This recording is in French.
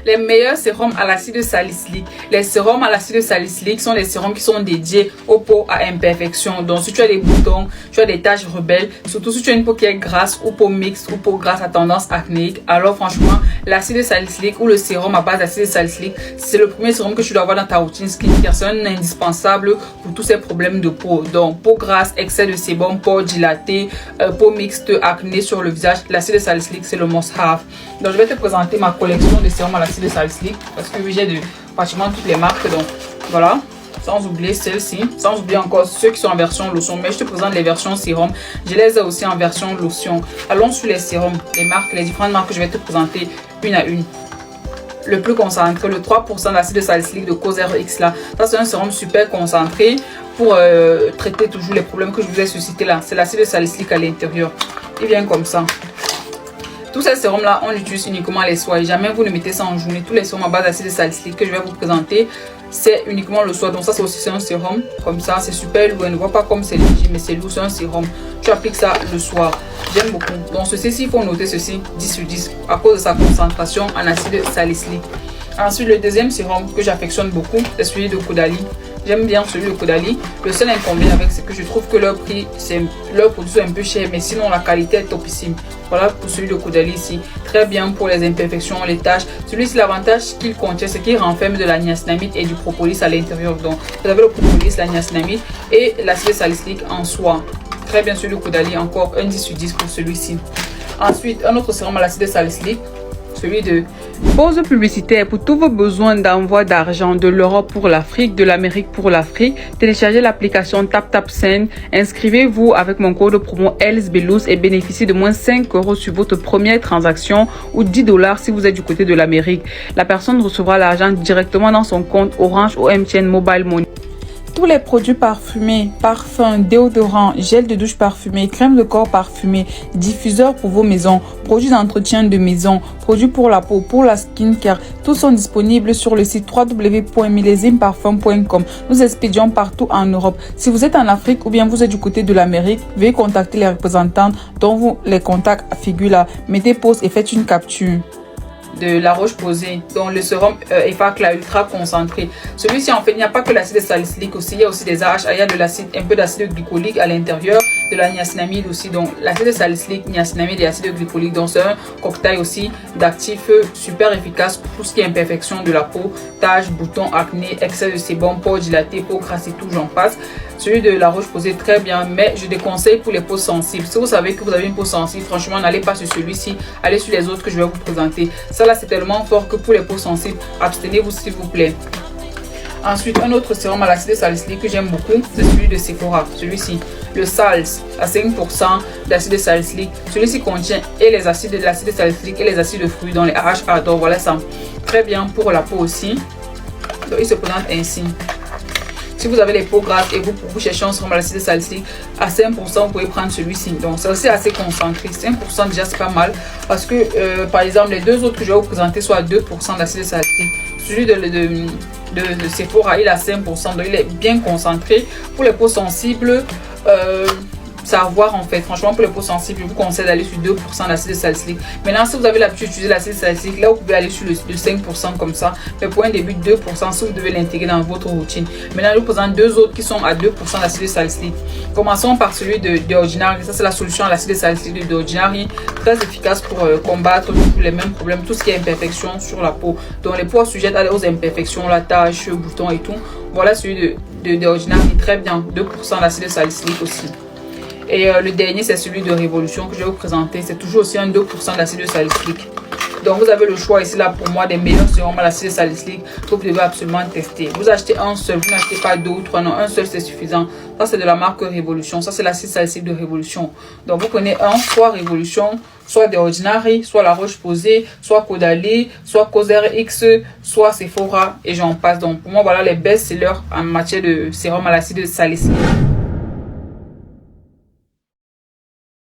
les meilleurs sérums à l'acide salicylique. Les sérums à l'acide salicylique sont des sérums qui sont dédiés aux peaux à imperfection. Donc si tu as des boutons, tu as des taches rebelles, surtout si tu as une peau qui est grasse ou peau mixte ou peau grasse à tendance acnéique, alors franchement l'acide salicylique ou le sérum à base d'acide salicylique, c'est le premier sérum que tu dois avoir dans ta routine skincare. C'est un indispensable pour tous ces problèmes de peau. Donc peau grasse, excès de sébum, peau dilatée, peau mixte, acné sur le visage, l'acide salicylique c'est le must have. Donc je vais te présenter ma collection de sérums à l'acide salicylique parce que j'ai de pratiquement toutes les marques. Donc voilà, sans oublier celle-ci, sans oublier encore ceux qui sont en version lotion, mais je te présente les versions sérum. Je les ai aussi en version lotion. Allons sur les sérums, les marques, les différentes marques que je vais te présenter une à une. Le plus concentré, le 3% d'acide salicylique de Causer X là, ça c'est un sérum super concentré pour traiter toujours les problèmes que je vous ai suscités là. C'est l'acide salicylique à l'intérieur, il vient comme ça. Tous ces sérums là, on utilise uniquement les soirs et jamais vous ne mettez ça en journée. Tous les sérums à base d'acide salicylique que je vais vous présenter, c'est uniquement le soir. Donc ça c'est aussi un sérum comme ça, c'est super lourd. Ne voit pas comme c'est léger, mais c'est lourd, c'est un sérum. Tu appliques ça le soir. J'aime beaucoup. Donc ceci, il faut noter ceci 10 sur 10 à cause de sa concentration en acide salicylique. Ensuite, le deuxième sérum que j'affectionne beaucoup, c'est celui de Caudalie. J'aime bien celui de Caudalie. Le seul inconvénient avec, c'est que je trouve que leur prix, leur produit est un peu cher, mais sinon la qualité est topissime. Voilà pour celui de Caudalie ici. Très bien pour les imperfections, les taches. Celui-ci, l'avantage qu'il contient, c'est qu'il renferme de la niacinamide et du propolis à l'intérieur. Donc, vous avez le propolis, la niacinamide et l'acide salicylique en soi. Très bien celui de Caudalie, encore un 10 sur 10 pour celui-ci. Ensuite, un autre sérum à l'acide salicylique, celui de Pause publicitaire. Pour tous vos besoins d'envoi d'argent de l'Europe pour l'Afrique, de l'Amérique pour l'Afrique, téléchargez l'application TapTapSend. Inscrivez-vous avec mon code promo ELSBELOUS et bénéficiez de moins 5 € sur votre première transaction ou 10 $ si vous êtes du côté de l'Amérique. La personne recevra l'argent directement dans son compte Orange ou MTN Mobile Money. Tous les produits parfumés, parfums, déodorants, gel de douche parfumé, crème de corps parfumée, diffuseurs pour vos maisons, produits d'entretien de maison, produits pour la peau, pour la skincare, tous sont disponibles sur le site www.millesimparfums.com. Nous expédions partout en Europe. Si vous êtes en Afrique ou bien vous êtes du côté de l'Amérique, veuillez contacter les représentants dont vous les contacts figurent là. Mettez pause et faites une capture. De La Roche-Posay, donc le sérum EFAC là, ultra concentré. Celui-ci en fait, il n'y a pas que l'acide salicylique aussi, il y a aussi des AHA, il y a de l'acide, un peu d'acide glycolique à l'intérieur, de la niacinamide aussi. Donc l'acide salicylique, niacinamide et acide glycolique, donc c'est un cocktail aussi d'actifs super efficace pour tout ce qui est imperfection de la peau, taches, boutons, acné, excès de sébum, peau dilatée, peau grasse et tout, j'en passe. Celui de La Roche-Posay très bien, mais je déconseille pour les peaux sensibles. Si vous savez que vous avez une peau sensible, franchement n'allez pas sur celui-ci, allez sur les autres que je vais vous présenter. Ça là c'est tellement fort que pour les peaux sensibles, abstenez-vous s'il vous plaît. Ensuite, un autre sérum à l'acide salicylique que j'aime beaucoup, c'est celui de Sephora, celui-ci, le Sals à 5% d'acide salicylique. Celui-ci contient et les acides de l'acide salicylique et les acides de fruits dont les AHA. Donc voilà ça, très bien pour la peau aussi. Donc il se présente ainsi. Si vous avez les peaux grasses et vous cherchez un sérum à l'acide salicylique à 5%, vous pouvez prendre celui-ci. Donc c'est aussi assez concentré. 5% déjà c'est pas mal. Parce que par exemple les deux autres que je vais vous présenter sont à 2% d'acide salicylique. Celui de Sephora il a 5%. Donc il est bien concentré. Pour les peaux sensibles, ça à voir en fait. Franchement pour les peaux sensibles, je vous conseille d'aller sur 2% d'acide salicylique. Maintenant si vous avez l'habitude d'utiliser l'acide salicylique, là vous pouvez aller sur le 5% comme ça. Mais pour un début 2% si vous devez l'intégrer dans votre routine. Maintenant je vous présente deux autres qui sont à 2% d'acide salicylique. Commençons par celui de Ordinary. Ça c'est la solution à l'acide salicylique de Ordinary. Très efficace pour combattre tous les mêmes problèmes, tout ce qui est imperfection sur la peau. Donc les peaux sujettes aux imperfections, la tache, boutons et tout. Voilà celui de Ordinary, très bien. 2% d'acide salicylique aussi. Et le dernier c'est celui de Révolution que je vais vous présenter. C'est toujours aussi un 2% d'acide salicylique. Donc vous avez le choix ici là pour moi des meilleurs sérums à l'acide salicylique que vous devez absolument tester. Vous achetez un seul, vous n'achetez pas deux ou trois, non, un seul c'est suffisant. Ça c'est de la marque Révolution, ça c'est l'acide salicylique de Révolution. Donc vous prenez un, soit Révolution, soit de Ordinary, soit La Roche-Posay, soit Caudalie, soit Causer X, soit Sephora et j'en passe. Donc pour moi voilà les best-sellers en matière de sérum à l'acide salicylique.